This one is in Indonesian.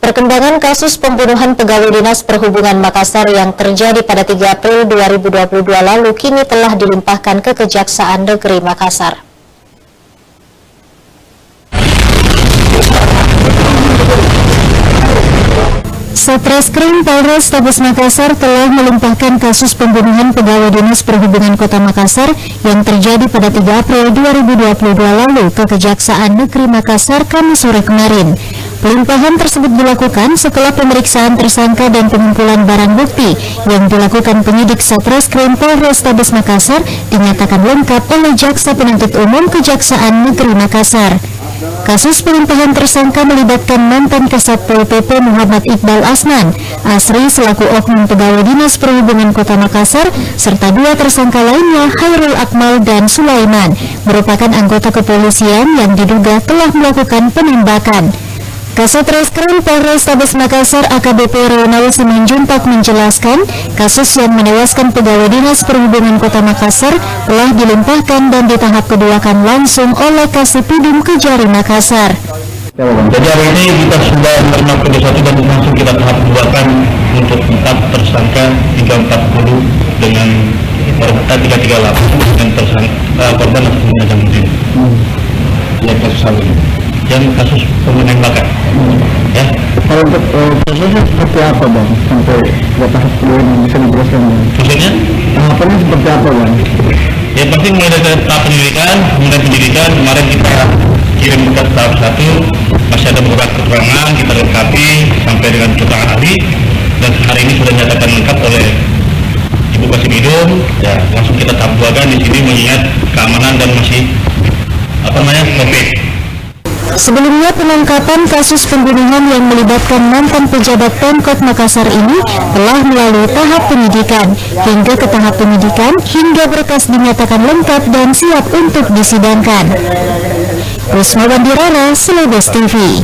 Perkembangan kasus pembunuhan pegawai Dinas Perhubungan Makassar yang terjadi pada 3 April 2022 lalu kini telah dilimpahkan ke Kejaksaan Negeri Makassar. Satreskrim Polrestabes Makassar telah melimpahkan kasus pembunuhan pegawai Dinas Perhubungan Kota Makassar yang terjadi pada 3 April 2022 lalu ke Kejaksaan Negeri Makassar Kamis sore kemarin. Pelimpahan tersebut dilakukan setelah pemeriksaan tersangka dan pengumpulan barang bukti yang dilakukan penyidik Satreskrim Polrestabes Makassar dinyatakan lengkap oleh Jaksa Penuntut Umum Kejaksaan Negeri Makassar. Kasus pelimpahan tersangka melibatkan mantan Kasat Pol PP Muhammad Iqbal Asnan, Asri selaku oknum pegawai Dinas Perhubungan Kota Makassar, serta dua tersangka lainnya Hairul Akmal dan Sulaiman, merupakan anggota kepolisian yang diduga telah melakukan penembakan. Kasat Reskrim Polrestabes Makassar AKBP Ronald Simanjuntak menjelaskan, kasus yang menewaskan pegawai Dinas Perhubungan Kota Makassar telah dilimpahkan dan di tahap kedua akan langsung oleh Kasipidum Kejari Makassar. Jadi hari ini kita sudah menerima kedua dan langsung kita tahap keduakan untuk 4 tersangka 340 dengan 338 dengan tersangka korban yang mungkin. Ya kasus yang kasus penembakan. Ya. Kalau untuk prosesnya seperti apa bang? Sampai tahap kedua ini bisa dijelaskan? Prosesnya? Tahapannya seperti apa bang? Ya pasti mulai dari tahap penyidikan, kemarin kita kirim ke tahap 1, masih ada beberapa keterangan kita lengkapi sampai dengan keterangan ahli, dan hari ini sudah dinyatakan lengkap oleh Ibu Kasipidum. Ya langsung kita tahap 2 kan di sini mengingat keamanan dan masih COVID. Sebelumnya, pengungkapan kasus pembunuhan yang melibatkan mantan pejabat Pemkot Makassar ini telah melalui tahap penyidikan hingga ke tahap penyidikan hingga berkas dinyatakan lengkap dan siap untuk disidangkan. Rusma Wandirana, Celebes TV.